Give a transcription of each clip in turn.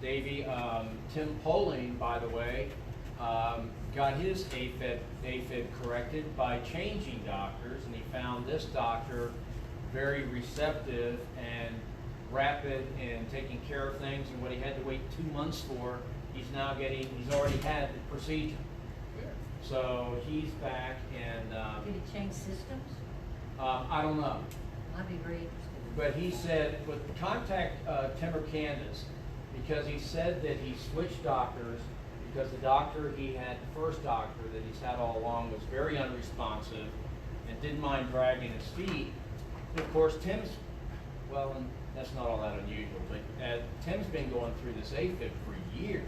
Davey. Tim Poling, by the way, got his AFib corrected by changing doctors, and he found this doctor very receptive and rapid in taking care of things, and what he had to wait 2 months for, he's already had the procedure. So he's back, and Did he change systems? I don't know. I'd be very interested. But he said, contact Timber Candace, because he said that he switched doctors because the doctor he had, the first doctor that he's had all along, was very unresponsive and didn't mind dragging his feet. And of course, Tim's, well, and that's not all that unusual, but Tim's been going through this AFib for years.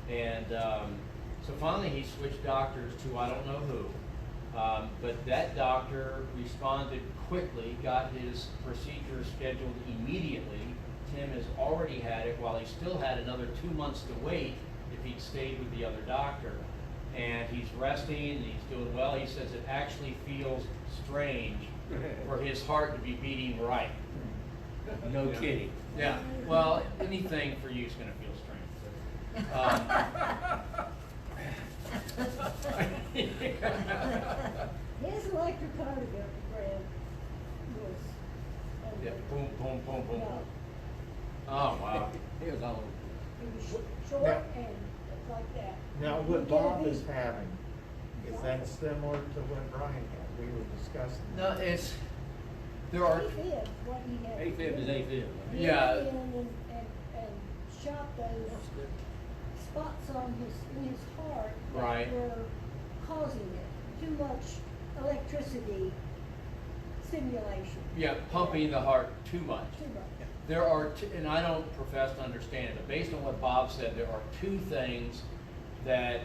And so finally he switched doctors to I don't know who. But that doctor responded quickly, got his procedure scheduled immediately. Tim has already had it while he still had another 2 months to wait if he'd stayed with the other doctor. And he's resting and he's doing well. He says it actually feels strange for his heart to be beating right. No kidding. Yeah, well, anything for you is going to feel strange. His electric cardigan, Fred, was. Yeah, boom, boom, boom, boom. No, Oh, wow. It was all. it was short Now- and like that. Now, You what get a Bob V. is having, is that similar to what Brian had? We were discussing. No, there are, AFib, what he had. AFib is AFib. He Yeah. went in and shot those spots on in his heart Right. that were causing it. Too much electricity stimulation. yeah, pumping the heart too much. Too much. There are, and I don't profess to understand it, but based on what Bob said, there are two things that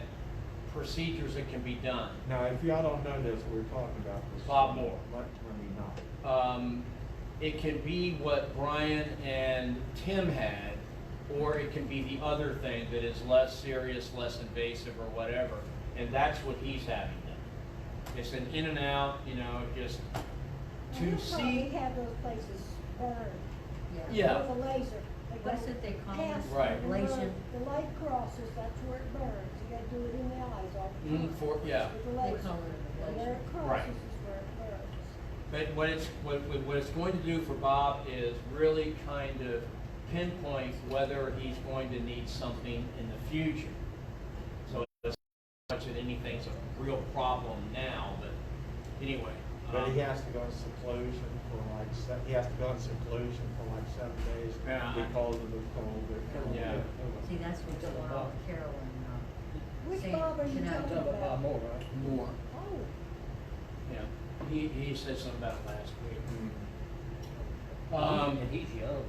procedures that can be done. Now, if y'all don't know this, we're talking about this. Bob Moore. Let me know. It can be what Brian and Tim had, or it can be the other thing that is less serious, less invasive, or whatever, and that's what he's having done. It's an in and out, just And to he'll probably see. have those places burned. Yeah. With a laser. They What is go it they call past it? Right. where Ablation? The light crosses, that's where it burns. You gotta do it in the eyes all the time. Yeah. With the They laser. call it And where ablation. it crosses Right. is where it burns. But what it's going to do for Bob is really kind of pinpoint whether he's going to need something in the future. So it's not much that anything's a real problem now, but anyway. But he has to go in seclusion for he has to go in seclusion for like 7 days Yeah. because of the cold. Yeah. See, that's what's going on with Carolyn. Which Sam Bob are you Canal. talking Talking about about? more, right? More. Oh, Yeah. He said something about it last week. And he's young.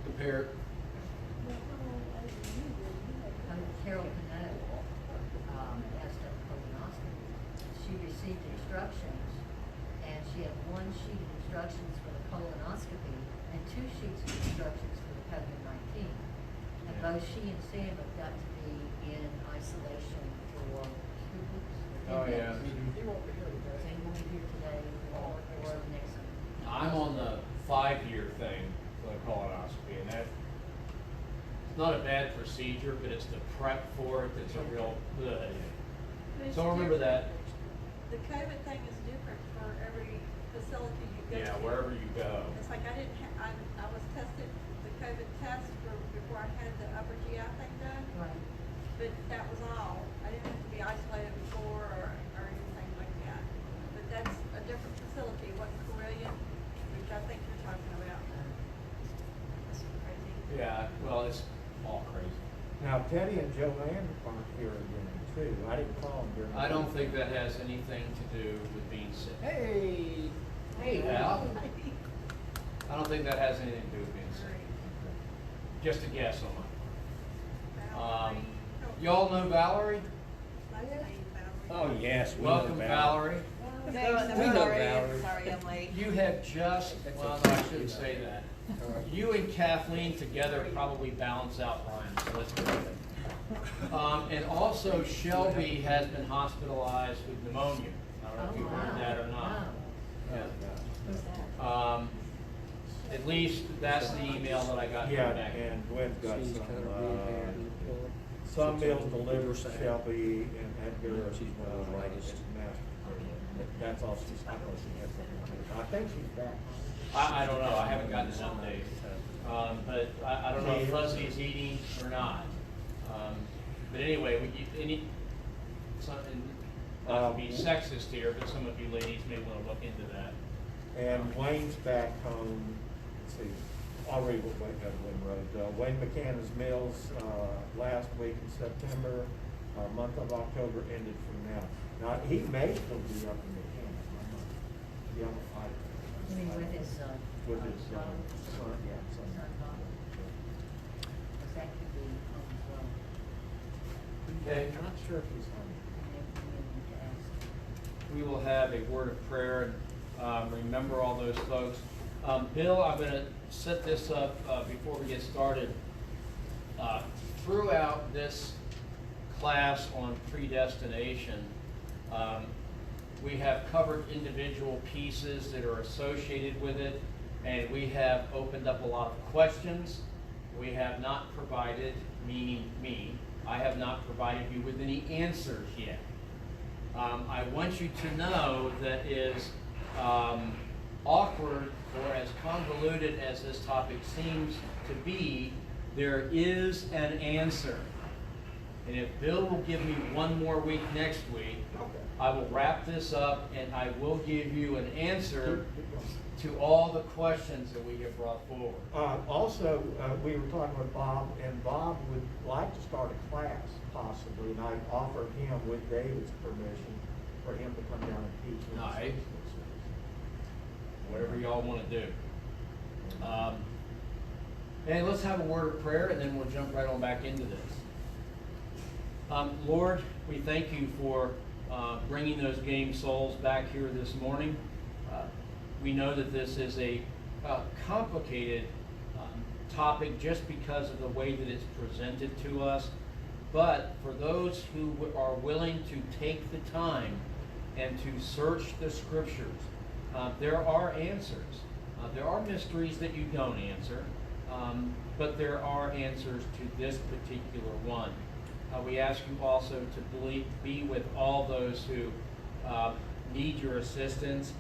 Compared, well, how long are you? Carol Pinot has done colonoscopy. She received instructions, and she had one sheet of instructions for the colonoscopy and 2 sheets of instructions for the COVID-19. And both she and Sam have got to be in isolation for 2 weeks. Oh, yeah. They won't be here today or next week. I'm on the 5-year thing for the colonoscopy, and it's not a bad procedure, but it's the prep for it that's a real good. But it's So remember that. different. The COVID thing is different for every facility you go to. Yeah, wherever you go. It's like I was tested, the COVID test before I had the upper GI thing done, Right. but that was all. I didn't have to be isolated before or anything like that. But that's a different facility, what Corillion, which I think you're talking about. That's crazy. Yeah, well, it's all crazy. Now, Teddy and Joanne aren't here again too. I didn't call them during. I don't think that has anything to do with being sick. Hey. Hey, Al. I don't think that has anything to do with being sick. Just a guess on mine. Y'all know Valerie? Oh, yes. we know Welcome, Valerie. Thanks, We I'm know sorry, Valerie. sorry I'm late. You have just, well, no, I shouldn't say that. You and Kathleen together probably balance out Brian, so let's go with it. And also Shelby has been hospitalized with pneumonia. I don't know if you heard that or not. Wow. Yeah. Who's that? At least that's the email that I got Yeah, back. and Gwen's got She's kind of red hair and pull. some She's meals on the delivered other side. Shelby and Edgar. She's one of the lightest. and Master. That's all she's, I know she has something to do. I think she's back. I don't know, I haven't gotten an update. But I don't know if Fuzzy's eating or not. But anyway, not to be sexist here, but some of you ladies may want to look into that. And Wayne's back home, let's see, I'll read what Wayne wrote. Wayne McCann's Mills, last week in September, month of October ended from now. Now, he may still be up in McCann. Yeah, I mean, with his, with his, son, son, yeah, son. son Bob. 'Cause that could be home as well. Okay. I'm not sure if he's home. Maybe we need to ask. We will have a word of prayer and remember all those folks. Bill, I'm going to set this up before we get started. Throughout this class on predestination, we have covered individual pieces that are associated with it, and we have opened up a lot of questions. We have not provided, meaning me, I have not provided you with any answers yet. I want you to know that is awkward or as convoluted as this topic seems to be, there is an answer. And if Bill will give me one more week next week, I will wrap this up and I will give you an answer to all the questions that we have brought forward. Also, we were talking with Bob, and Bob would like to start a class possibly, and I offered him, with David's permission, for him to come down and teach. Nice. Whatever y'all want to do. And let's have a word of prayer and then we'll jump right on back into this. Lord, we thank you for bringing those game souls back here this morning. We know that this is a complicated topic just because of the way that it's presented to us. But for those who are willing to take the time and to search the scriptures, there are answers. There are mysteries that you don't answer, but there are answers to this particular one. We ask you also to be with all those who need your assistance.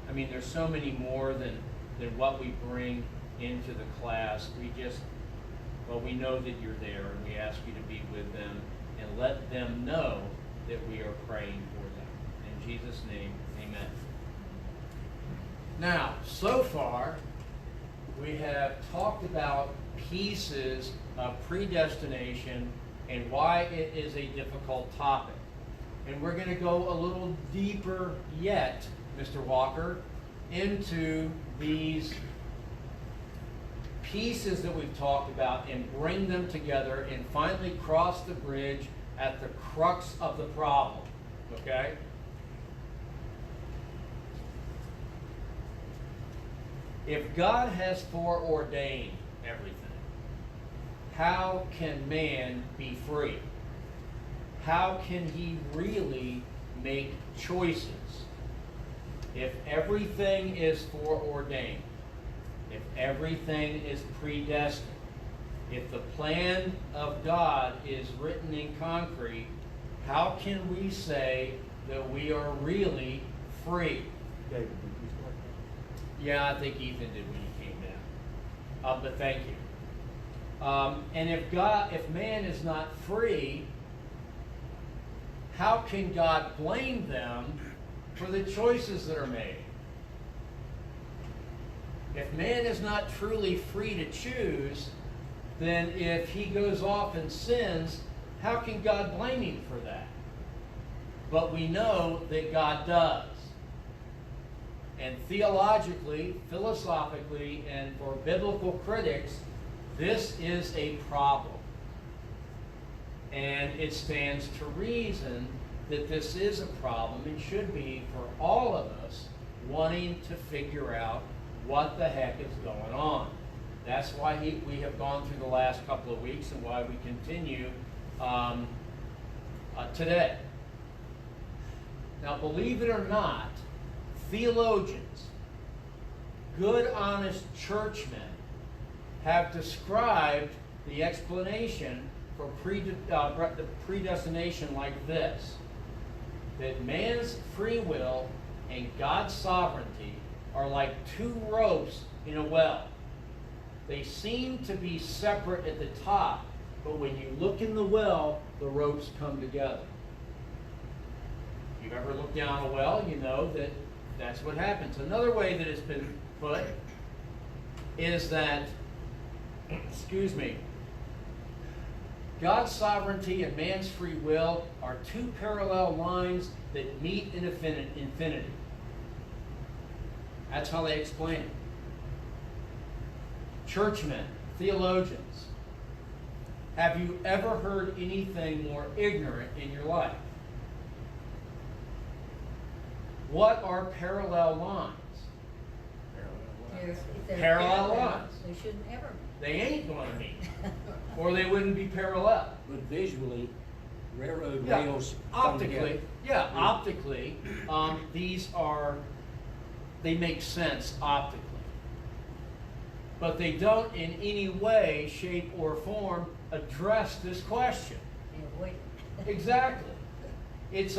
I mean, there's so many more than what we bring into the class. We know that you're there, and we ask you to be with them and let them know that we are praying for them. In Jesus' name, amen. Now, so far, we have talked about pieces of predestination and why it is a difficult topic. And we're going to go a little deeper yet, Mr. Walker, into these pieces that we've talked about and bring them together and finally cross the bridge at the crux of the problem, okay? If God has foreordained everything, how can man be free? How can he really make choices? If everything is foreordained, if everything is predestined, if the plan of God is written in concrete, how can we say that we are really free? David, did you start that? Yeah, I think Ethan did when he came down. But thank you. And if man is not free, how can God blame them for the choices that are made? If man is not truly free to choose, then if he goes off and sins, how can God blame him for that? But we know that God does. And theologically, philosophically, and for biblical critics, this is a problem. And it stands to reason that this is a problem and should be for all of us wanting to figure out what the heck is going on. That's why we have gone through the last couple of weeks and why we continue today. Now, believe it or not, theologians good, honest churchmen have described the explanation for the predestination like this: that man's free will and God's sovereignty are like two ropes in a well. They seem to be separate at the top, but when you look in the well, the ropes come together. If you've ever looked down a well, you know that that's what happens. Another way that it's been put is that, excuse me, God's sovereignty and man's free will are two parallel lines that meet in infinity. That's how they explain it. Churchmen, theologians, have you ever heard anything more ignorant in your life? What are parallel lines? If they're Parallel lines. they shouldn't ever be. They ain't going to meet, or they wouldn't be parallel. But visually, railroad Yeah, rails come together. optically, yeah, optically, they make sense optically. But they don't in any way, shape, or form address this question. Yeah, wait. Exactly. It's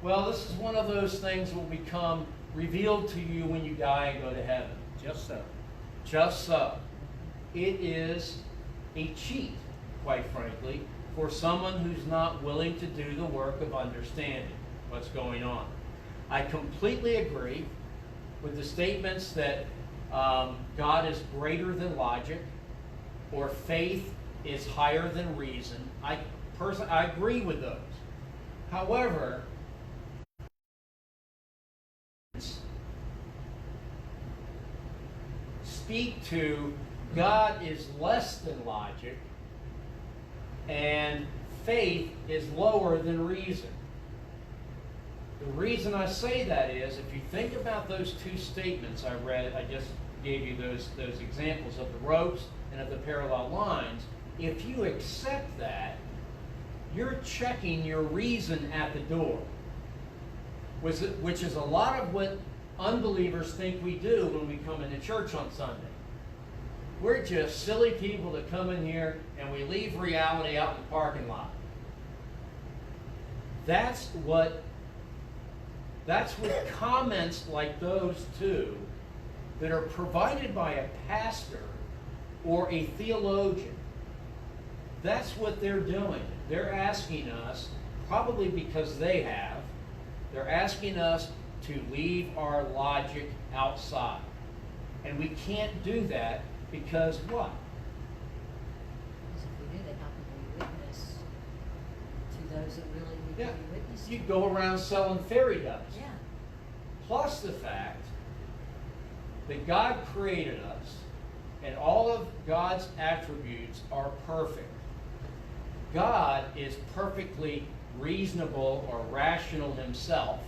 well, this is one of those things that will become revealed to you when you die and go to heaven. Just so. Just so. It is a cheat, quite frankly, for someone who's not willing to do the work of understanding what's going on. I completely agree with the statements that God is greater than logic, or faith is higher than reason. I agree with those. However, speak to God is less than logic and faith is lower than reason. The reason I say that is, if you think about those two statements I read, I just gave you those examples of the ropes and of the parallel lines. If you accept that, you're checking your reason at the door, which is a lot of what unbelievers think we do when we come into church on Sunday. We're just silly people that come in here and we leave reality out in the parking lot. That's what comments like those two that are provided by a pastor or a theologian, that's what they're doing. They're asking us, probably because they're asking us to leave our logic outside. And we can't do that because what? Because if we do that, how can we witness to those that really need Yeah, to be witnessed to? you go around selling fairy dust. Yeah. Plus the fact that God created us and all of God's attributes are perfect. God is perfectly reasonable or rational himself.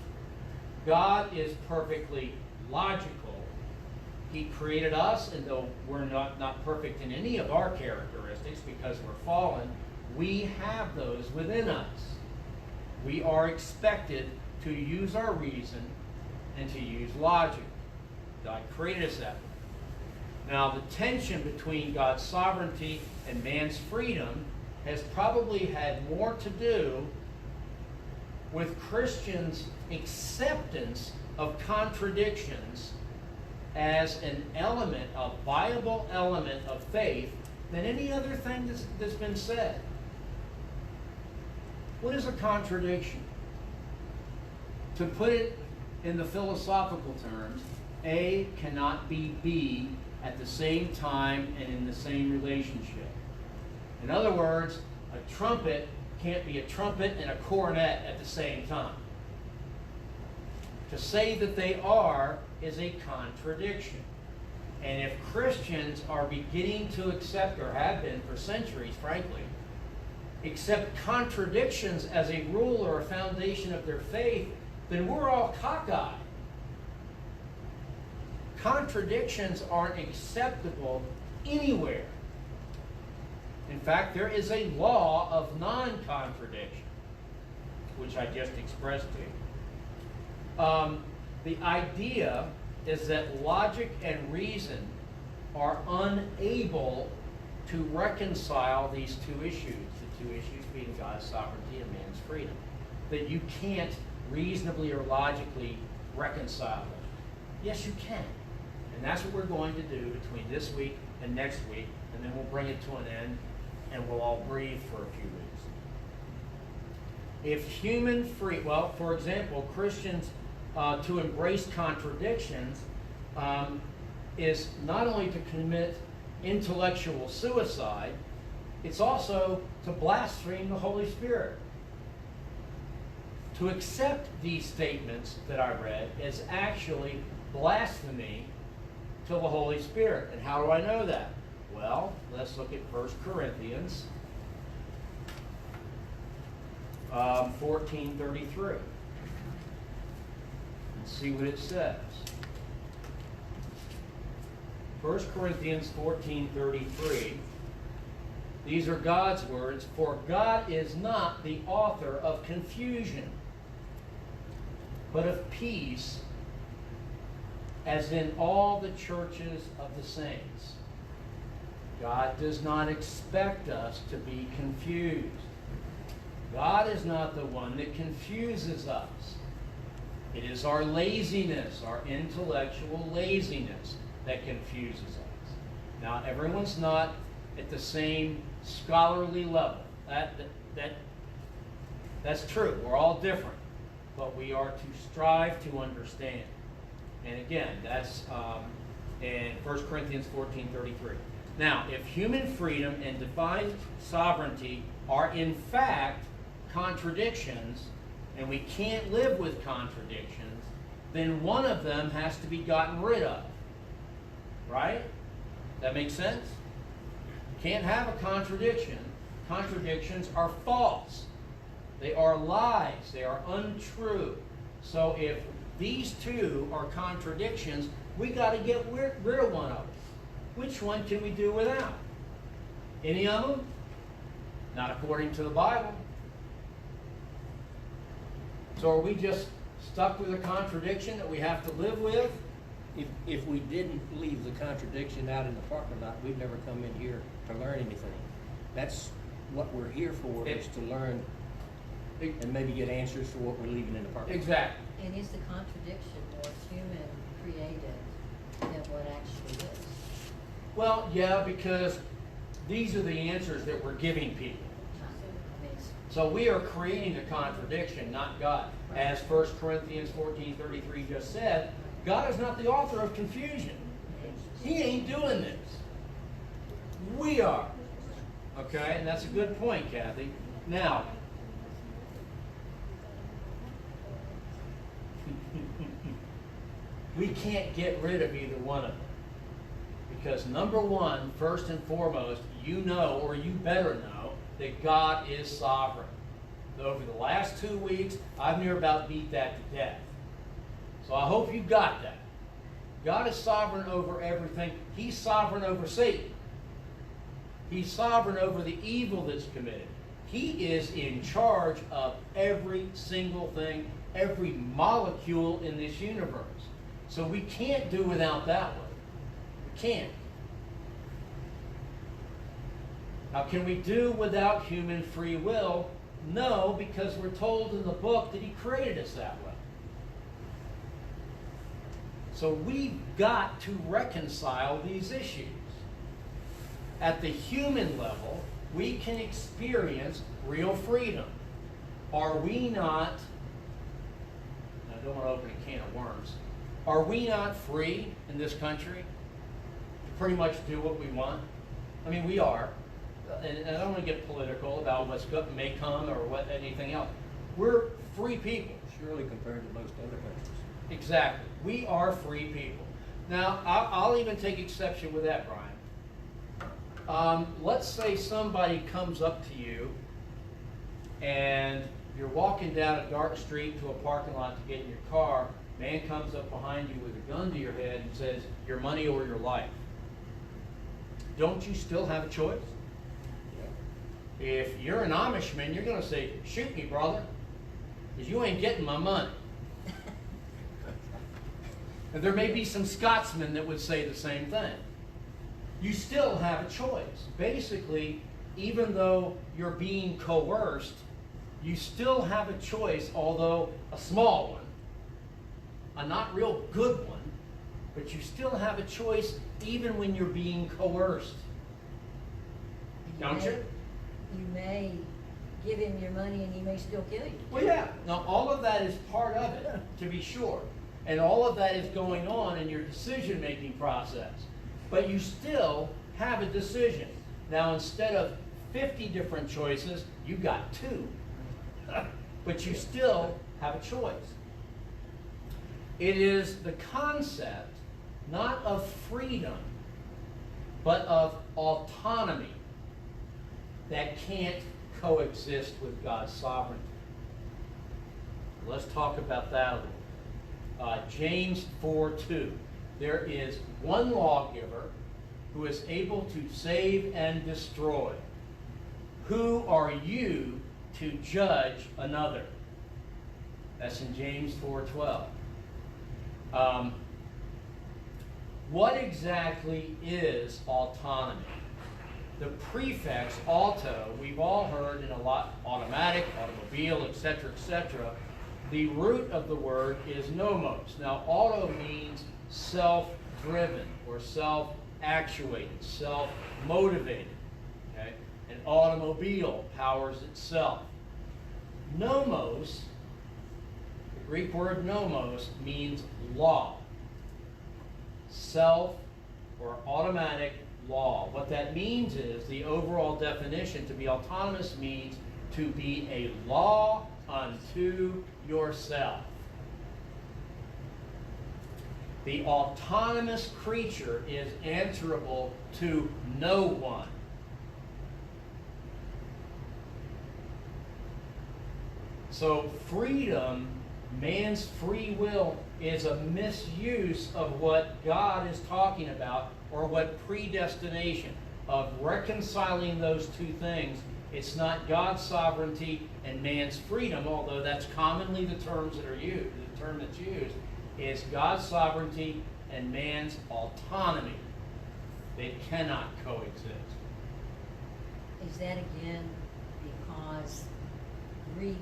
God is perfectly logical. He created us, and though we're not perfect in any of our characteristics because we're fallen, we have those within us. We are expected to use our reason and to use logic. God created us that way. Now, the tension between God's sovereignty and man's freedom has probably had more to do with Christians' acceptance of contradictions as an element, a viable element of faith, than any other thing that's been said. What is a contradiction? To put it in the philosophical terms, A cannot be B at the same time and in the same relationship. In other words, a trumpet can't be a trumpet and a cornet at the same time. To say that they are is a contradiction. And if Christians are beginning to accept, or have been for centuries, frankly, accept contradictions as a rule or a foundation of their faith, then we're all cockeyed. Contradictions aren't acceptable anywhere. In fact, there is a law of non-contradiction, which I just expressed to you. The idea is that logic and reason are unable to reconcile these two issues, the two issues being God's sovereignty and man's freedom. That you can't reasonably or logically reconcile them. Yes, you can. And that's what we're going to do between this week and next week, and then we'll bring it to an end, and we'll all breathe for a few weeks. If human free, well, for example, Christians to embrace contradictions is not only to commit intellectual suicide, it's also to blaspheme the Holy Spirit. To accept these statements that I read is actually blasphemy to the Holy Spirit. And how do I know that? Well, let's look at 1 Corinthians 14:33 and see what it says. 1 Corinthians 14:33. These are God's words. For God is not the author of confusion, but of peace, as in all the churches of the saints. God does not expect us to be confused. God is not the one that confuses us. It is our laziness, our intellectual laziness, that confuses us. Now, everyone's not at the same scholarly level. That's true. We're all different. But we are to strive to understand. And again, that's in 1 Corinthians 14:33. Now, if human freedom and divine sovereignty are in fact contradictions, and we can't live with contradictions, then one of them has to be gotten rid of. Right? That makes sense? Can't have a contradiction. Contradictions are false. They are lies. They are untrue. So if these two are contradictions, we got to get rid of one of them. Which one can we do without? Any of them? Not according to the Bible. So are we just stuck with a contradiction that we have to live with? If we didn't leave the contradiction out in the parking lot, we'd never come in here to learn anything. That's what we're here for, is to learn and maybe get answers for what we're leaving in the parking lot. Exactly. And is the contradiction more human created than what actually is? Well, yeah, because these are the answers that we're giving people. I mean, So we are creating a contradiction, not God. As 1 Corinthians 14:33 just said, God is not the author of confusion. He ain't doing this. We are. Okay, and that's a good point, Kathy. Now, we can't get rid of either one of them. Because number one, first and foremost, you know, or you better know, that God is sovereign. Over the last 2 weeks, I've near about beat that to death. So I hope you got that. God is sovereign over everything. He's sovereign over Satan. He's sovereign over the evil that's committed. He is in charge of every single thing, every molecule in this universe. So we can't do without that one. We can't. Now, can we do without human free will? No, because we're told in the book that He created us that way. So we've got to reconcile these issues. At the human level, we can experience real freedom. Are we not, I don't want to open a can of worms, are we not free in this country to pretty much do what we want? I mean, we are. And I don't want to get political about what's may come or what anything else. We're free people. Surely compared to most other countries. Exactly. We are free people. Now, I'll even take exception with that, Brian. Let's say somebody comes up to you and you're walking down a dark street to a parking lot to get in your car. Man comes up behind you with a gun to your head and says, your money or your life. Don't you still have a choice? If you're an Amishman, you're going to say, shoot me, brother, because you ain't getting my money. And there may be some Scotsmen that would say the same thing. You still have a choice. Basically, even though you're being coerced, you still have a choice, although a small one, a not real good one, but you still have a choice even when you're being coerced. Don't you? You may give him your money and he may still kill you. Well, yeah. Now, all of that is part of it, to be sure. And all of that is going on in your decision-making process. But you still have a decision. Now, instead of 50 different choices, you've got 2. But you still have a choice. It is the concept not of freedom, but of autonomy that can't coexist with God's sovereignty. Let's talk about that a little. James 4:2. There is one lawgiver who is able to save and destroy. Who are you to judge another? That's in James 4:12. What exactly is autonomy? The prefix auto, we've all heard in a lot, automatic, automobile, etc., etc. The root of the word is nomos. Now, auto means self-driven or self-actuated, self-motivated. Okay? An automobile powers itself. Nomos, the Greek word nomos, means law. Self or automatic law. What that means is, the overall definition, to be autonomous means to be a law unto yourself. The autonomous creature is answerable to no one. So freedom, man's free will, is a misuse of what God is talking about, or what predestination, of reconciling those two things. It's not God's sovereignty and man's freedom, although that's commonly the terms that are used. The term that's used is God's sovereignty and man's autonomy. They cannot coexist. Is that again because Greek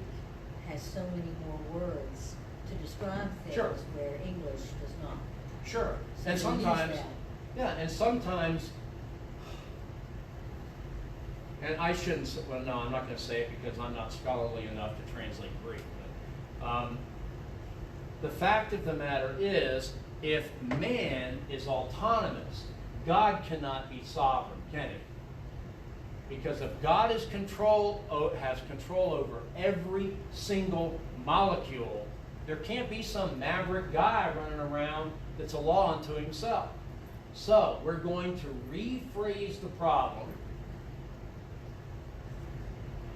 has so many more words to describe things Sure. where English does not? Sure. So And we sometimes, use that. yeah, and sometimes, and I shouldn't say, well, no, I'm not going to say it because I'm not scholarly enough to translate Greek. But the fact of the matter is, if man is autonomous, God cannot be sovereign, can he? Because if God has control over every single molecule, there can't be some maverick guy running around that's a law unto himself. So we're going to rephrase the problem.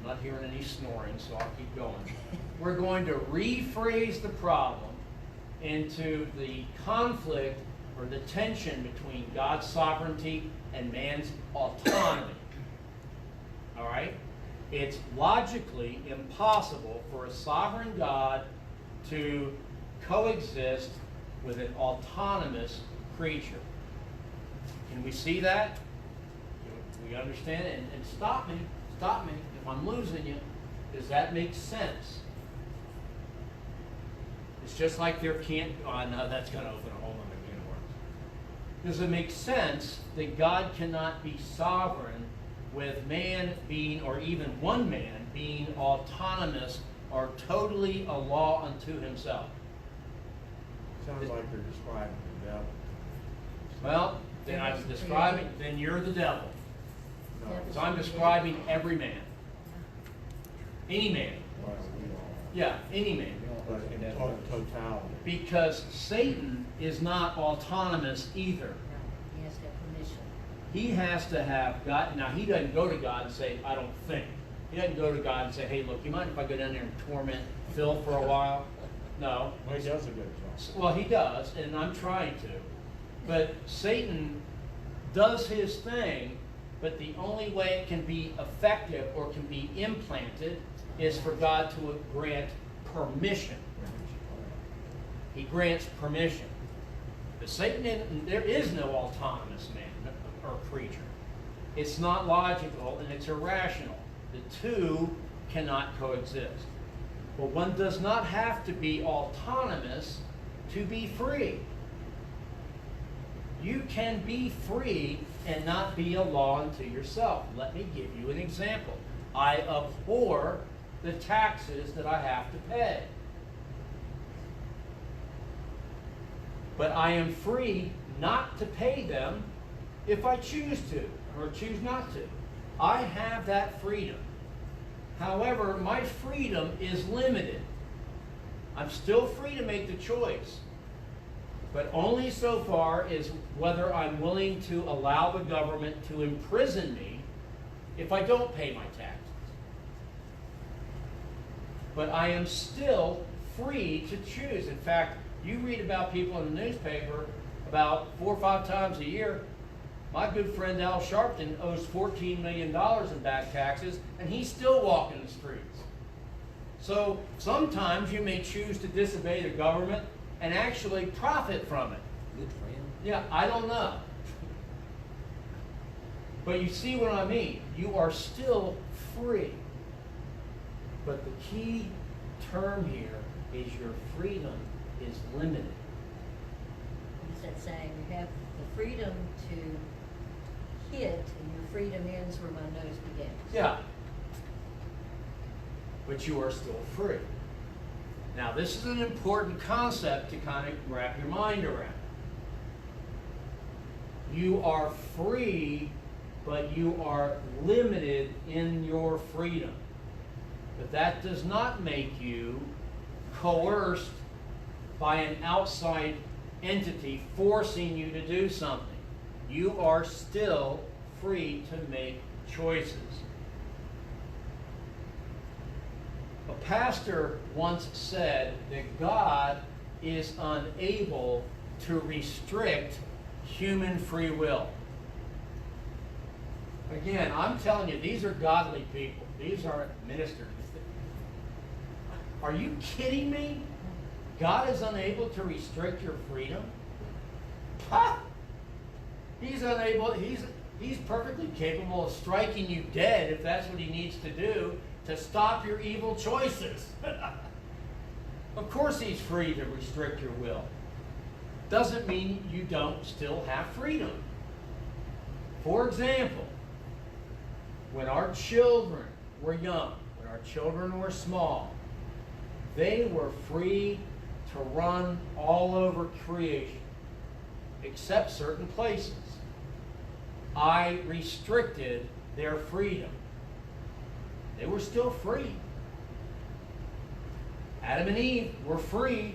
I'm not hearing any snoring, so I'll keep going. We're going to rephrase the problem into the conflict or the tension between God's sovereignty and man's autonomy. All right? It's logically impossible for a sovereign God to coexist with an autonomous creature. Can we see that? Do we understand it? And stop me if I'm losing you. Does that make sense? It's just like there can't, oh no, that's going to open a whole other can of worms. Does it make sense that God cannot be sovereign with man being, or even one man being autonomous or totally a law unto himself? Sounds like you're describing the devil. Well, then I'm describing, then you're the devil. No, Because I'm describing every man. Any man. well, we are. Yeah, any man. But in totality. Because Satan is not autonomous either. No, he has to have permission. He has to have God. Now, he doesn't go to God and say, I don't think. He doesn't go to God and say, hey, look, you mind if I go down there and torment Phil for a while? No. Well, he does a good job. Well, he does, and I'm trying to. But Satan does his thing, but the only way it can be effective or can be implanted is for God to grant permission. He grants permission. But Satan, there is no autonomous man or creature. It's not logical and it's irrational. The two cannot coexist. But one does not have to be autonomous to be free. You can be free and not be a law unto yourself. Let me give you an example. I abhor the taxes that I have to pay. But I am free not to pay them if I choose to or choose not to. I have that freedom. However, my freedom is limited. I'm still free to make the choice, but only so far as whether I'm willing to allow the government to imprison me if I don't pay my taxes. But I am still free to choose. In fact, you read about people in the newspaper about 4 or 5 times a year. My good friend Al Sharpton owes $14 million in back taxes, and he's still walking the streets. So sometimes you may choose to disobey the government and actually profit from it. Good friend. Yeah, I don't know. But you see what I mean. You are still free. But the key term here is your freedom is limited. Is that saying you have the freedom to hit and your freedom ends where my nose begins? Yeah. But you are still free. Now, this is an important concept to kind of wrap your mind around. You are free, but you are limited in your freedom. But that does not make you coerced by an outside entity forcing you to do something. You are still free to make choices. A pastor once said that God is unable to restrict human free will. Again, I'm telling you, these are godly people. These aren't ministers. Are you kidding me? God is unable to restrict your freedom? Ha! He's unable, he's perfectly capable of striking you dead if that's what he needs to do to stop your evil choices. Of course he's free to restrict your will. Doesn't mean you don't still have freedom. For example, when our children were young, when our children were small, they were free to run all over creation, except certain places. I restricted their freedom. They were still free. Adam and Eve were free,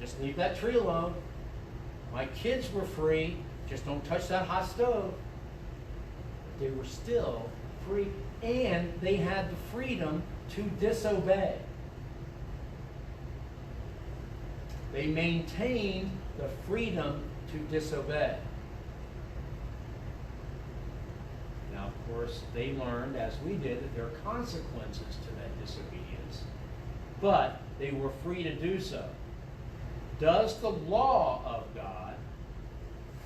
just leave that tree alone. My kids were free, just don't touch that hot stove. They were still free, and they had the freedom to disobey. They maintained the freedom to disobey. Now, of course, they learned, as we did, that there are consequences to that disobedience, but they were free to do so. Does the law of God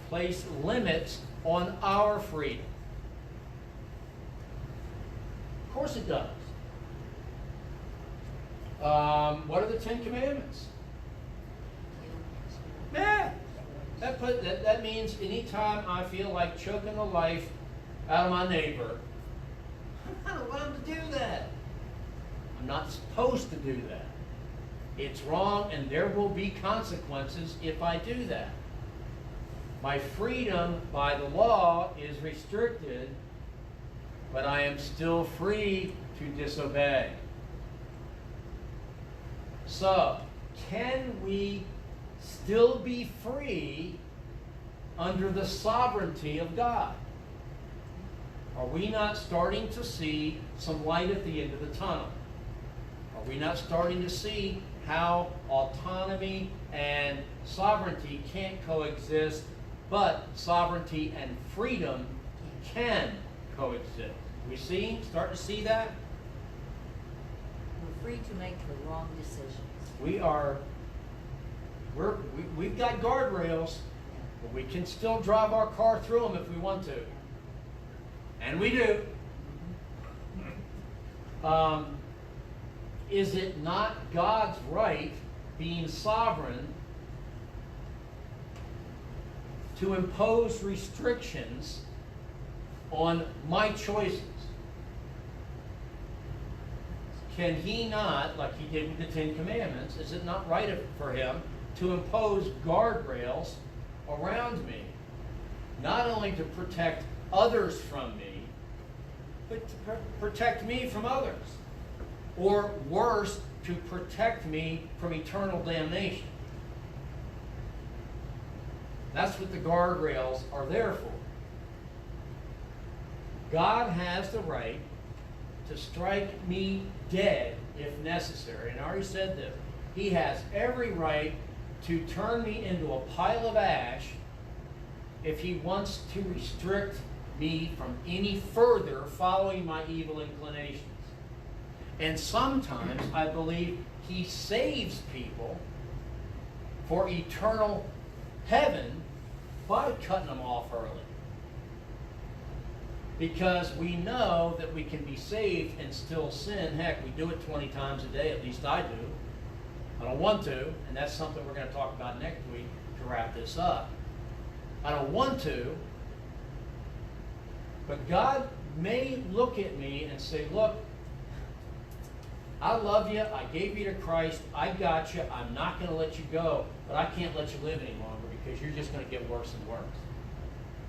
place limits on our freedom? Of course it does. What are the 10 Commandments? Yeah. That means anytime I feel like choking the life out of my neighbor, I'm not allowed to do that. I'm not supposed to do that. It's wrong, and there will be consequences if I do that. My freedom by the law is restricted, but I am still free to disobey. So, can we still be free under the sovereignty of God? Are we not starting to see some light at the end of the tunnel? Are we not starting to see how autonomy and sovereignty can't coexist, but sovereignty and freedom can coexist? Starting to see that? We're free to make the wrong decisions. We've got guardrails. But we can still drive our car through them if we want to. And we do. Is it not God's right, being sovereign, to impose restrictions on my choices? Can he not, like he did with the Ten Commandments, is it not right for him to impose guardrails around me, not only to protect others from me, but to protect me from others? Or worse, to protect me from eternal damnation. That's what the guardrails are there for. God has the right to strike me dead if necessary. And I already said this. He has every right to turn me into a pile of ash if he wants to restrict me from any further following my evil inclinations. And sometimes I believe he saves people for eternal heaven by cutting them off early. Because we know that we can be saved and still sin. Heck, we do it 20 times a day, at least I do. I don't want to, and that's something we're going to talk about next week to wrap this up. I don't want to, but God may look at me and say, look, I love you, I gave you to Christ, I got you, I'm not going to let you go, but I can't let you live any longer because you're just going to get worse and worse.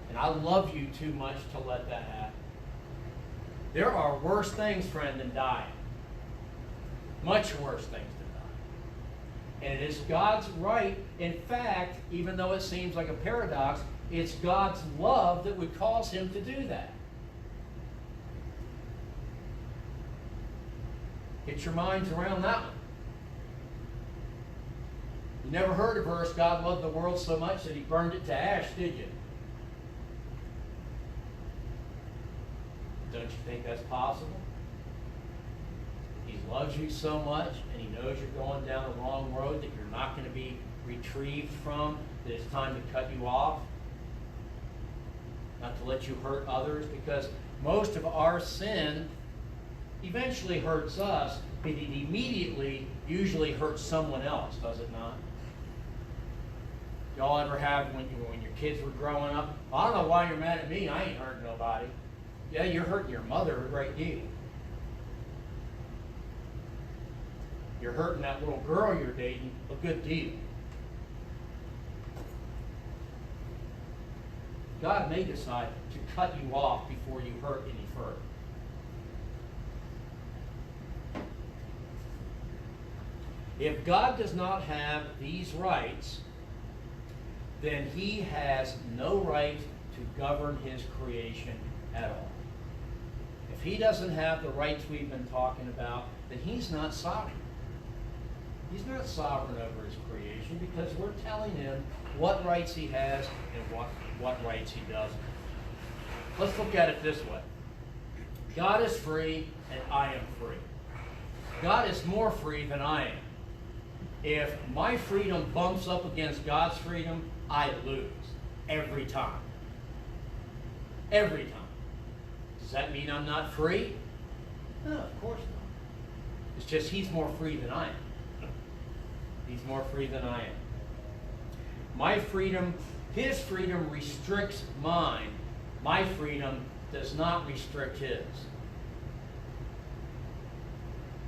And I love you too much to let that happen. There are worse things, friend, than dying. Much worse things than dying. And it is God's right. In fact, even though it seems like a paradox, it's God's love that would cause him to do that. Get your minds around that one. You never heard a verse, God loved the world so much that he burned it to ash, did you? Don't you think that's possible? He loves you so much, and he knows you're going down the wrong road that you're not going to be retrieved from, that it's time to cut you off, not to let you hurt others, because most of our sin eventually hurts us, but it immediately usually hurts someone else, does it not? Y'all ever have when your kids were growing up? I don't know why you're mad at me, I ain't hurting nobody. Yeah, you're hurting your mother a great deal. You're hurting that little girl you're dating a good deal. God may decide to cut you off before you hurt any further. If God does not have these rights, then he has no right to govern his creation at all. If he doesn't have the rights we've been talking about, then he's not sovereign. He's not sovereign over his creation because we're telling him what rights he has and what rights he doesn't. Let's look at it this way. God is free and I am free. God is more free than I am. If my freedom bumps up against God's freedom, I lose every time. Every time. Does that mean I'm not free? No, of course not. It's just he's more free than I am. He's more free than I am. My freedom, his freedom restricts mine. My freedom does not restrict his.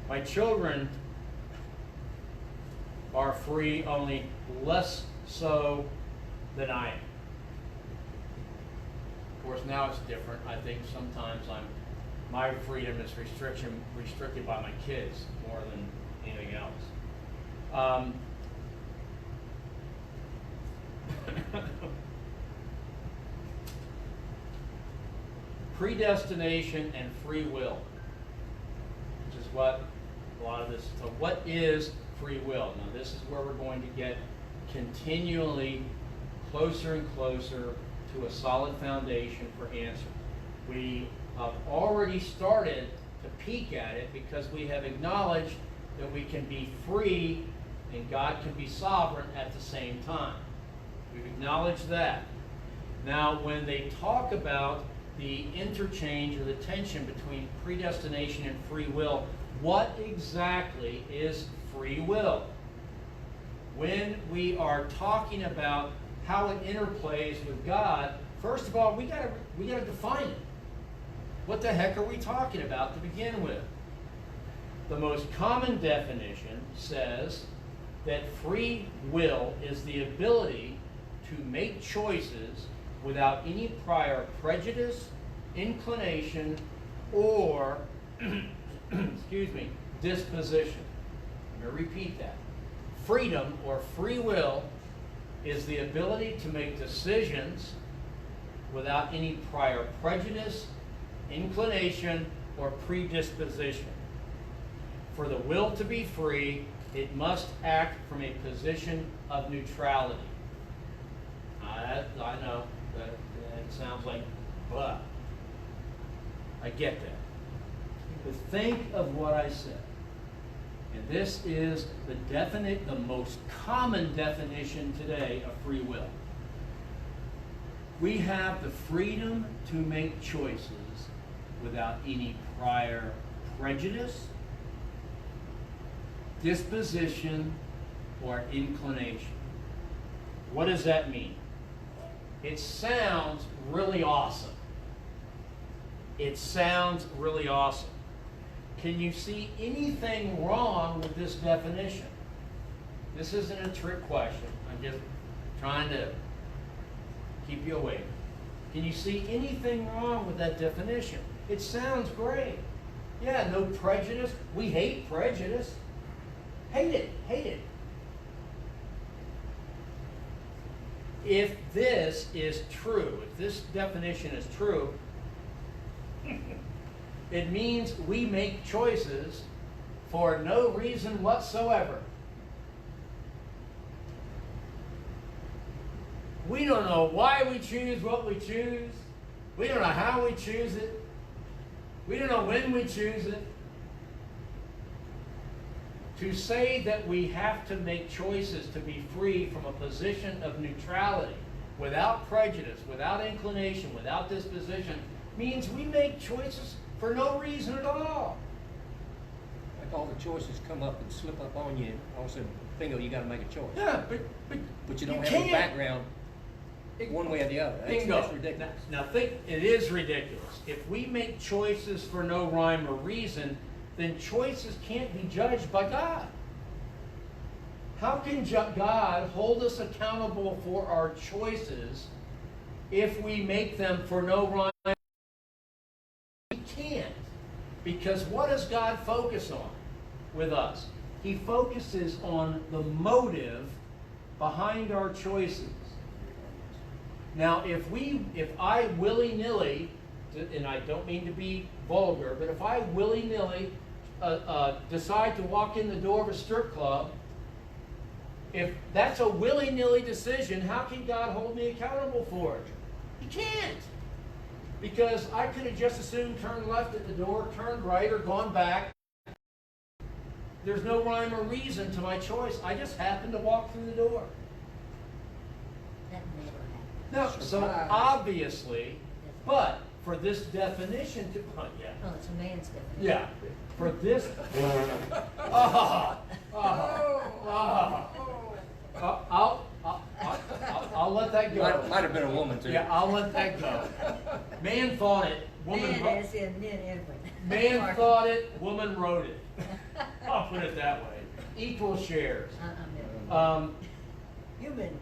My children are free, only less so than I am. Of course, now it's different. I think sometimes my freedom is restricted by my kids more than anything else. Predestination and free will, which is what a lot of this. So, what is free will? Now, this is where we're going to get continually closer and closer to a solid foundation for answers. We have already started to peek at it because we have acknowledged that we can be free and God can be sovereign at the same time. We've acknowledged that. Now, when they talk about the interchange or the tension between predestination and free will, what exactly is free will? When we are talking about how it interplays with God, first of all, we gotta define it. What the heck are we talking about to begin with? The most common definition says that free will is the ability to make choices without any prior prejudice, inclination, or excuse me, disposition. I'm going to repeat that. Freedom or free will is the ability to make decisions without any prior prejudice, inclination, or predisposition. For the will to be free, it must act from a position of neutrality. I know that sounds like blah. I get that. But think of what I said. And this is the most common definition today of free will. We have the freedom to make choices without any prior prejudice, disposition, or inclination. What does that mean? It sounds really awesome. It sounds really awesome. Can you see anything wrong with this definition? This isn't a trick question. I'm just trying to keep you awake. Can you see anything wrong with that definition? It sounds great. Yeah, no prejudice. We hate prejudice. Hate it. Hate it. If this is true, if this definition is true, it means we make choices for no reason whatsoever. We don't know why we choose what we choose. We don't know how we choose it. We don't know when we choose it. To say that we have to make choices to be free from a position of neutrality, without prejudice, without inclination, without disposition, means we make choices for no reason at all. Like all the choices come up and slip up on you, and all of a sudden, bingo, you gotta make a choice. Yeah, But you don't have can't. any background one way or the other. Bingo. That's ridiculous. Now think, it is ridiculous. If we make choices for no rhyme or reason, then choices can't be judged by God. How can God hold us accountable for our choices if we make them for no rhyme? He can't. Because what does God focus on with us? He focuses on the motive behind our choices. Now, if I willy-nilly, and I don't mean to be vulgar, but if I willy-nilly decide to walk in the door of a strip club, if that's a willy-nilly decision, how can God hold me accountable for it? He can't. Because I could have just as soon turned left at the door, turned right, or gone back. There's no rhyme or reason to my choice. I just happened to walk through the door. That never happened. No, so obviously, but for this definition to, yeah. Oh, it's a man's definition. Yeah, for this, I'll let that go. Might have been a woman too. Yeah, I'll let that go. Man thought it, woman Man as in men Edwin. Man thought it, woman wrote it. I'll put it that way. Equal shares. No. Human.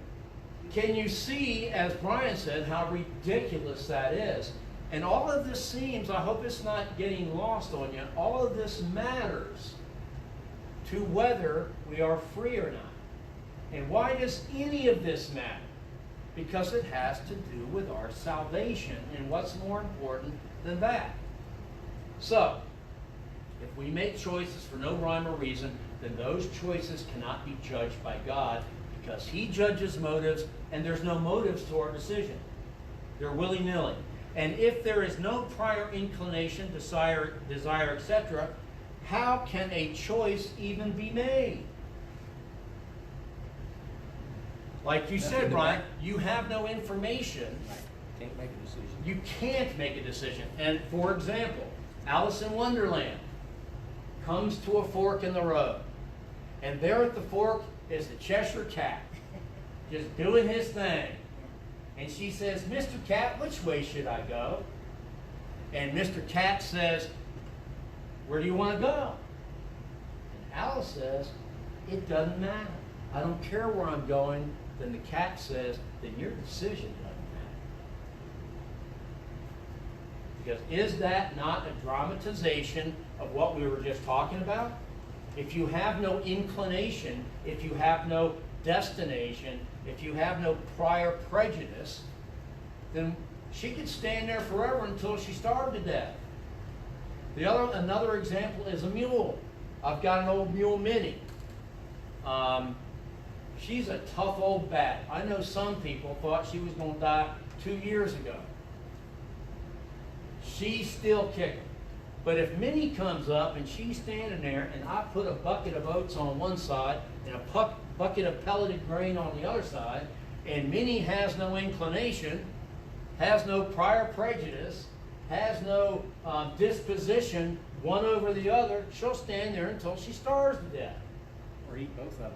Can you see, as Brian said, how ridiculous that is? And all of this seems, I hope it's not getting lost on you, all of this matters to whether we are free or not. And why does any of this matter? Because it has to do with our salvation, and what's more important than that? So, if we make choices for no rhyme or reason, then those choices cannot be judged by God, because He judges motives, and there's no motives to our decision. They're willy-nilly. And if there is no prior inclination, desire, etc., how can a choice even be made? Like you Nothing said, to Brian, back- you have no information. Can't make a decision. You can't make a decision. And for example, Alice in Wonderland comes to a fork in the road. And there at the fork is the Cheshire Cat, just doing his thing. And she says, Mr. Cat, which way should I go? And Mr. Cat says, where do you want to go? And Alice says, it doesn't matter. I don't care where I'm going. Then the cat says, then your decision doesn't matter. Because is that not a dramatization of what we were just talking about? If you have no inclination, if you have no destination, if you have no prior prejudice, then she could stand there forever until she starved to death. Another example is a mule. I've got an old mule, Minnie. She's a tough old bat. I know some people thought she was going to die 2 years ago. She's still kicking. But if Minnie comes up and she's standing there and I put a bucket of oats on one side and a bucket of pelleted grain on the other side, and Minnie has no inclination, has no prior prejudice, has no disposition one over the other, she'll stand there until she starves to death. Or eat both of them.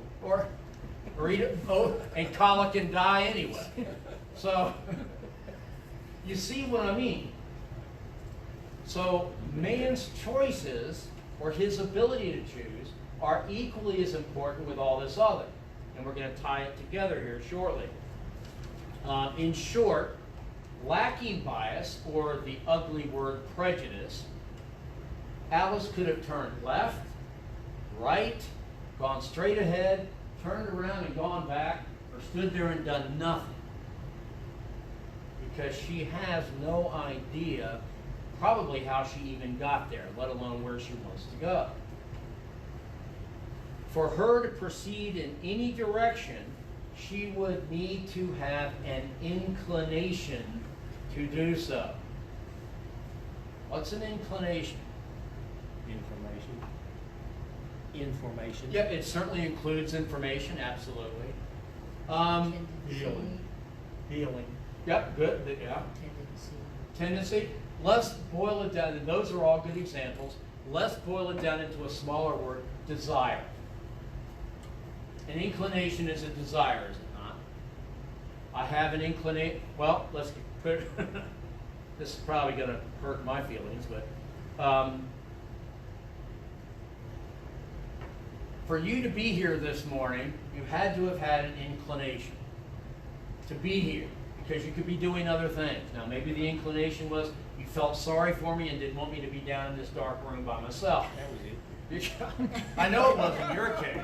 Or eat it both and colic and die anyway. So, you see what I mean? So, man's choices, or his ability to choose, are equally as important with all this other. And we're going to tie it together here shortly. In short, lacking bias, or the ugly word prejudice, Alice could have turned left, right, gone straight ahead, turned around and gone back, or stood there and done nothing. Because she has no idea probably how she even got there, let alone where she wants to go. For her to proceed in any direction, she would need to have an inclination to do so. What's an inclination? Information. Yeah, it certainly includes information, absolutely. Healing. Healing. Yep, good, yeah. Tendency. Let's boil it down, and those are all good examples. Let's boil it down into a smaller word, desire. An inclination is a desire, is it not? I have an inclination, well, let's put this is probably going to hurt my feelings, but for you to be here this morning, you had to have had an inclination to be here, because you could be doing other things. Now, maybe the inclination was you felt sorry for me and didn't want me to be down in this dark room by myself. That was it. I know it wasn't your case.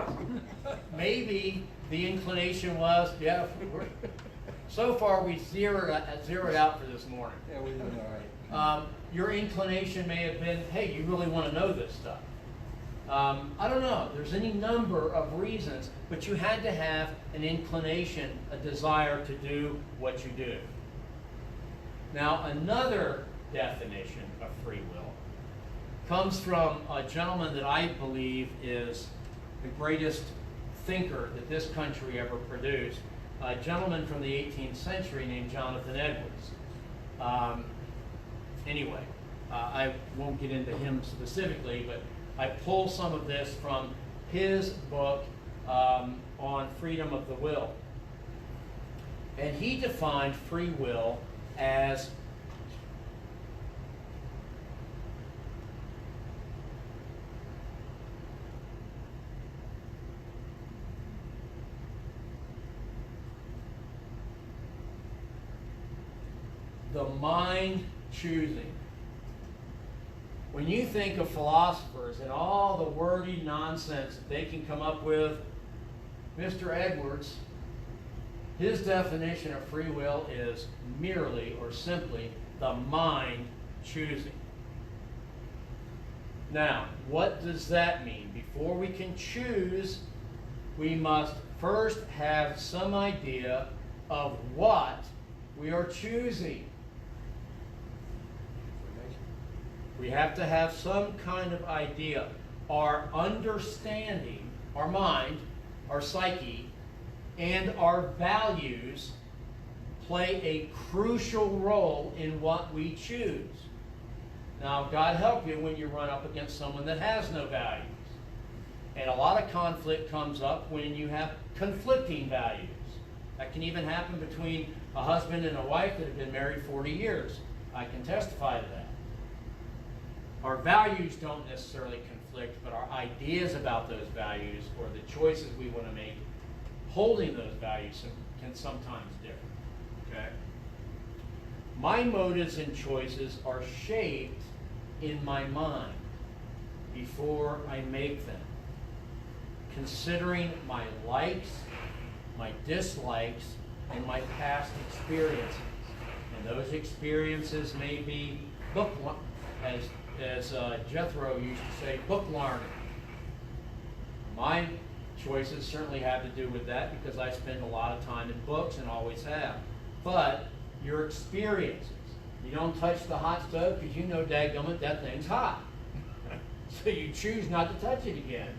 Maybe the inclination was, yeah, so far we zeroed out for this morning. Yeah, we did all right. Your inclination may have been, hey, you really want to know this stuff. I don't know. There's any number of reasons, but you had to have an inclination, a desire to do what you do. Now, another definition of free will comes from a gentleman that I believe is the greatest thinker that this country ever produced, a gentleman from the 18th century named Jonathan Edwards. Anyway, I won't get into him specifically, but I pull some of this from his book on freedom of the will. And he defined free will as the mind choosing. When you think of philosophers and all the wordy nonsense that they can come up with, Mr. Edwards, his definition of free will is merely or simply the mind choosing. Now, what does that mean? Before we can choose, we must first have some idea of what we are choosing. We have to have some kind of idea. Our understanding, our mind, our psyche, and our values play a crucial role in what we choose. Now, God help you when you run up against someone that has no values. And a lot of conflict comes up when you have conflicting values. That can even happen between a husband and a wife that have been married 40 years. I can testify to that. Our values don't necessarily conflict, but our ideas about those values or the choices we want to make holding those values can sometimes differ. Okay? My motives and choices are shaped in my mind before I make them, considering my likes, my dislikes, and my past experiences. And those experiences may be as Jethro used to say, book learning. My choices certainly have to do with that because I spend a lot of time in books and always have. But your experiences, you don't touch the hot stove because you know, dadgummit, that thing's hot. So you choose not to touch it again.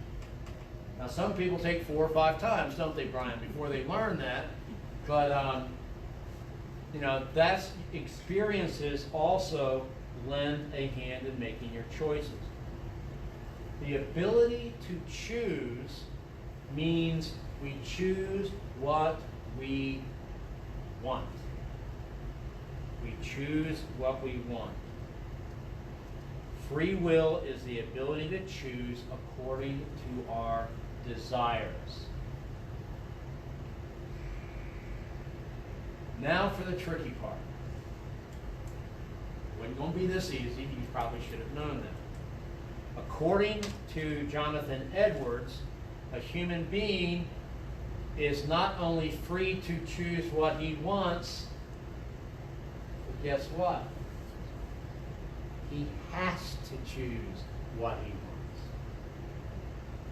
Now, some people take 4 or 5 times, don't they, Brian, before they learn that. But, you know, that's experiences also lend a hand in making your choices. The ability to choose means we choose what we want. We choose what we want. Free will is the ability to choose according to our desires. Now for the tricky part. It wasn't going to be this easy. You probably should have known that. According to Jonathan Edwards, a human being is not only free to choose what he wants, but guess what? He has to choose what he wants.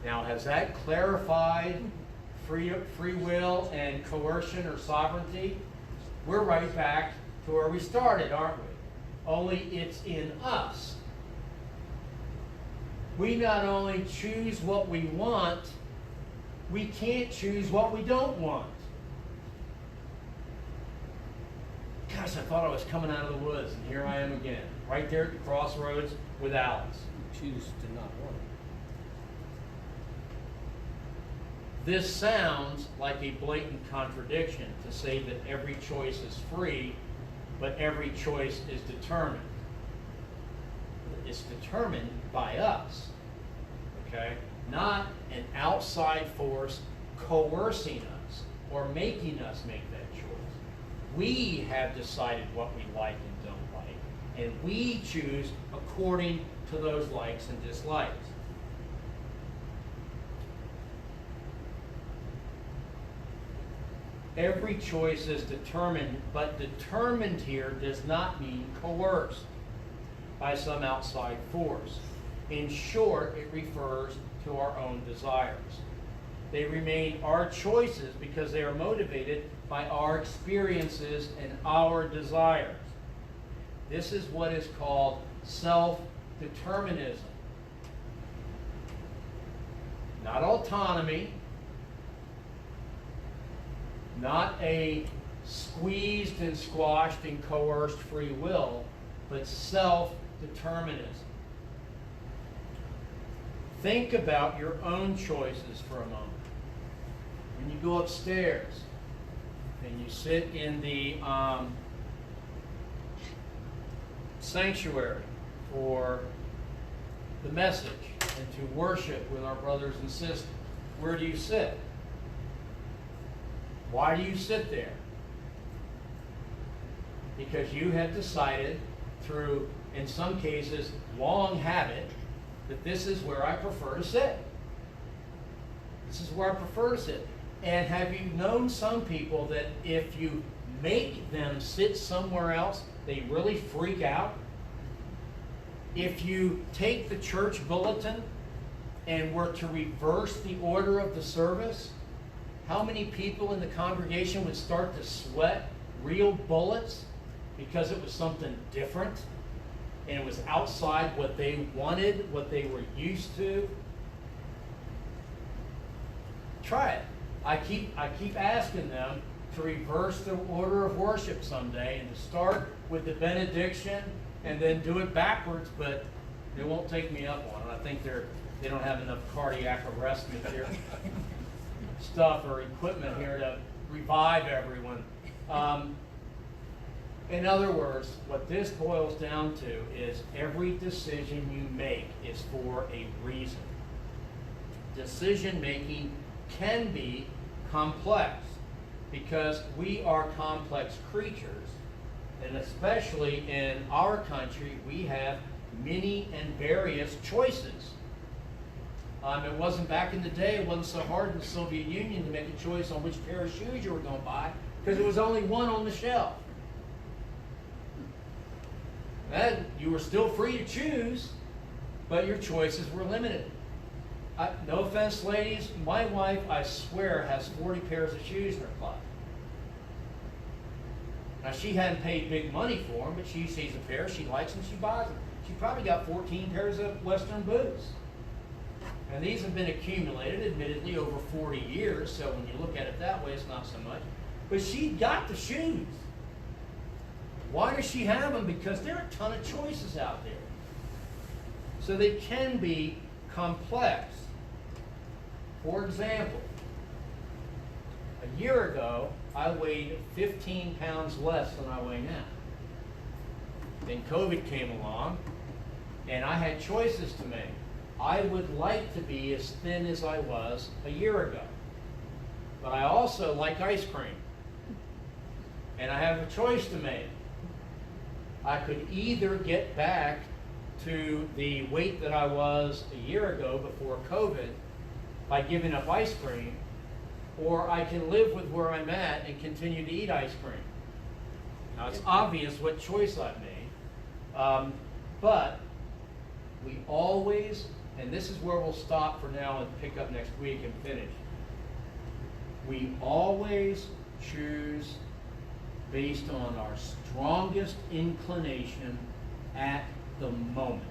Now, has that clarified free will and coercion or sovereignty? We're right back to where we started, aren't we? Only it's in us. We not only choose what we want, we can't choose what we don't want. Gosh, I thought I was coming out of the woods, and here I am again, right there at the crossroads with Alice. Choose to not want it. This sounds like a blatant contradiction to say that every choice is free, but every choice is determined. It's determined by us, okay? Not an outside force coercing us or making us make that choice. We have decided what we like and don't like, and we choose according to those likes and dislikes. Every choice is determined, but determined here does not mean coerced by some outside force. In short, it refers to our own desires. They remain our choices because they are motivated by our experiences and our desires. This is what is called self-determinism. Not autonomy, not a squeezed and squashed and coerced free will, but self-determinism. Think about your own choices for a moment. When you go upstairs and you sit in the sanctuary for the message and to worship with our brothers and sisters, where do you sit? Why do you sit there? Because you have decided through, in some cases, long habit, that this is where I prefer to sit. This is where I prefer to sit. And have you known some people that if you make them sit somewhere else, they really freak out? If you take the church bulletin and were to reverse the order of the service, how many people in the congregation would start to sweat real bullets because it was something different and it was outside what they wanted, what they were used to? Try it. I keep asking them to reverse the order of worship someday and to start with the benediction and then do it backwards, but they won't take me up on it. I think they don't have enough cardiac arrest material stuff or equipment here to revive everyone. In other words, what this boils down to is every decision you make is for a reason. Decision making can be complex because we are complex creatures, and especially in our country, we have many and various choices. It wasn't back in the day, it wasn't so hard in the Soviet Union to make a choice on which pair of shoes you were going to buy because there was only one on the shelf. And you were still free to choose, but your choices were limited. No offense, ladies, my wife, I swear, has 40 pairs of shoes in her closet. Now, she hadn't paid big money for them, but she sees a pair she likes and she buys them. She probably got 14 pairs of Western boots. And these have been accumulated, admittedly, over 40 years, so when you look at it that way, it's not so much. But she got the shoes. Why does she have them? Because there are a ton of choices out there. So they can be complex. For example, a year ago, I weighed 15 pounds less than I weigh now. Then COVID came along, and I had choices to make. I would like to be as thin as I was a year ago. But I also like ice cream. And I have a choice to make. I could either get back to the weight that I was a year ago before COVID by giving up ice cream, or I can live with where I'm at and continue to eat ice cream. Now, it's obvious what choice I've made, but we always, and this is where we'll stop for now and pick up next week and finish, we always choose based on our strongest inclination at the moment.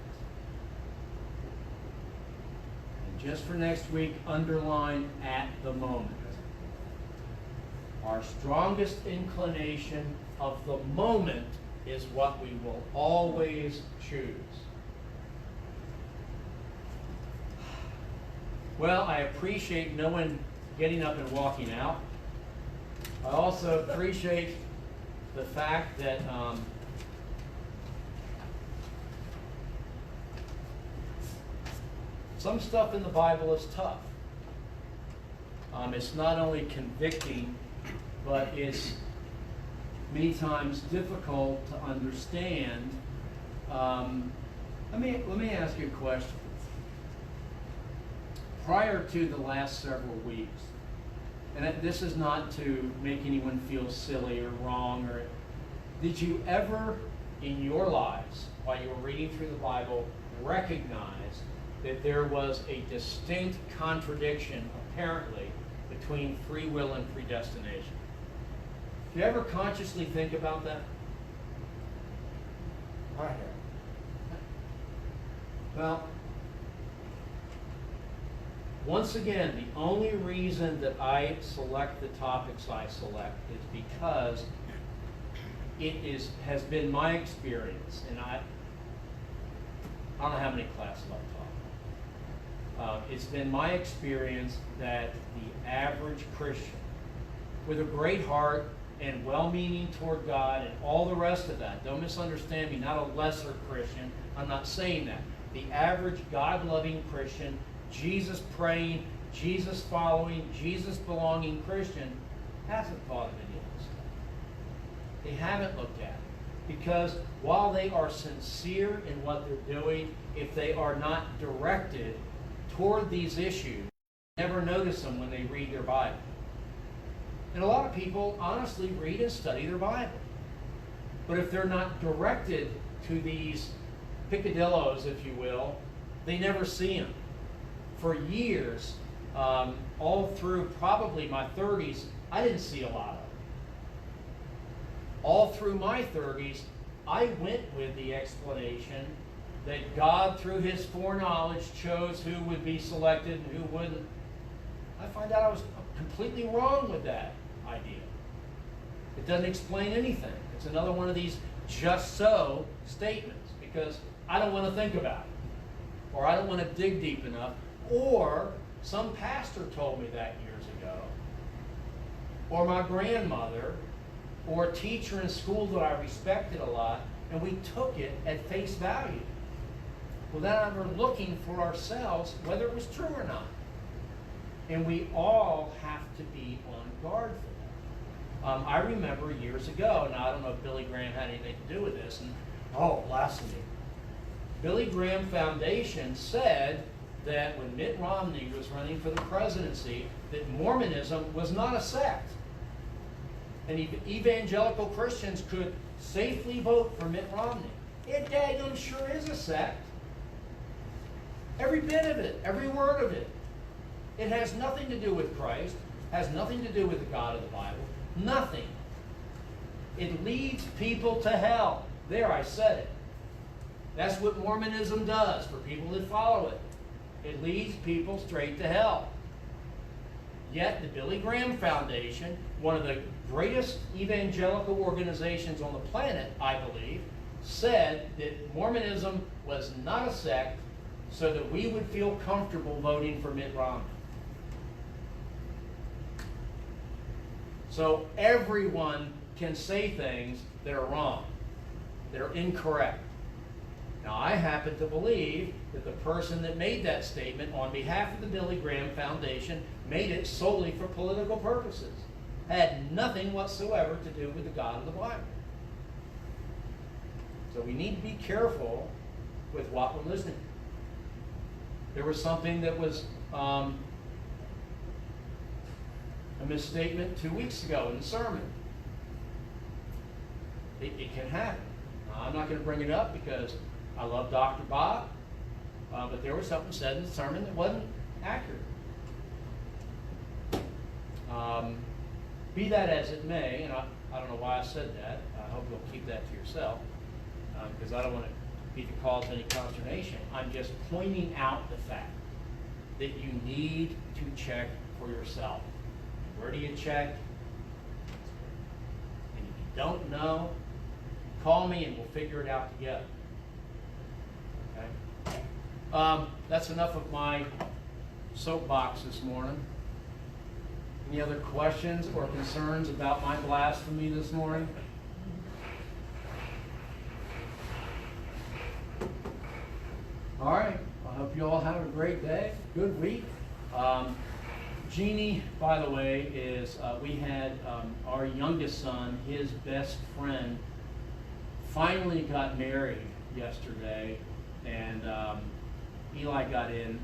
And just for next week, underline at the moment. Our strongest inclination of the moment is what we will always choose. Well, I appreciate no one getting up and walking out. I also appreciate the fact that some stuff in the Bible is tough. It's not only convicting, but it's many times difficult to understand. Let me ask you a question. Prior to the last several weeks, and this is not to make anyone feel silly or wrong, or did you ever in your lives, while you were reading through the Bible, recognize that there was a distinct contradiction, apparently, between free will and predestination? Do you ever consciously think about that? I have. Well, once again, the only reason that I select the topics I select is because has been my experience, and I don't know how many classes I've taught. It's been my experience that the average Christian, with a great heart and well-meaning toward God and all the rest of that, don't misunderstand me, not a lesser Christian, I'm not saying that. The average God-loving Christian, Jesus praying, Jesus following, Jesus belonging Christian hasn't thought of any of this stuff. They haven't looked at it. Because while they are sincere in what they're doing, if they are not directed toward these issues, never notice them when they read their Bible. And a lot of people honestly read and study their Bible. But if they're not directed to these picadillos, if you will, they never see them. For years, all through probably my 30s, I didn't see a lot of them. All through my 30s, I went with the explanation that God, through His foreknowledge, chose who would be selected and who wouldn't. I find out I was completely wrong with that idea. It doesn't explain anything. It's another one of these just so statements because I don't want to think about it, or I don't want to dig deep enough, or some pastor told me that years ago, or my grandmother, or a teacher in school that I respected a lot, and we took it at face value without ever looking for ourselves whether it was true or not. And we all have to be on guard for that. I remember years ago, and I don't know if Billy Graham had anything to do with this, and blasphemy. Billy Graham Foundation said that when Mitt Romney was running for the presidency, that Mormonism was not a sect. And evangelical Christians could safely vote for Mitt Romney. It daggum sure is a sect. Every bit of it, every word of it. It has nothing to do with Christ, has nothing to do with the God of the Bible, nothing. It leads people to hell. There, I said it. That's what Mormonism does for people that follow it. It leads people straight to hell. Yet the Billy Graham Foundation, one of the greatest evangelical organizations on the planet, I believe, said that Mormonism was not a sect so that we would feel comfortable voting for Mitt Romney. So everyone can say things that are wrong, that are incorrect. Now, I happen to believe that the person that made that statement on behalf of the Billy Graham Foundation made it solely for political purposes. Had nothing whatsoever to do with the God of the Bible. So we need to be careful with what we're listening to. There was something that was a misstatement 2 weeks ago in the sermon. It can happen. I'm not going to bring it up because I love Dr. Bob, but there was something said in the sermon that wasn't accurate. Be that as it may, and I don't know why I said that. I hope you'll keep that to yourself, because I don't want to be to cause any consternation. I'm just pointing out the fact that you need to check for yourself. Where do you check? And if you don't know, call me and we'll figure it out together. Okay? That's enough of my soapbox this morning. Any other questions or concerns about my blasphemy this morning? All right. I hope you all have a great day, good week. Jeannie, by the way, is we had our youngest son, his best friend, finally got married yesterday, and Eli got in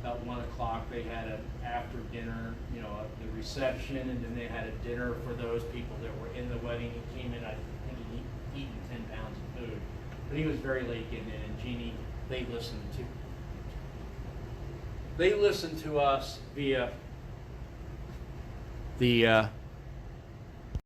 about 1 o'clock. They had an after dinner, the reception, and then they had a dinner for those people that were in the wedding. He came in, I think he'd eaten 10 pounds of food, but he was very late getting in. And Jeannie, they listened to us via the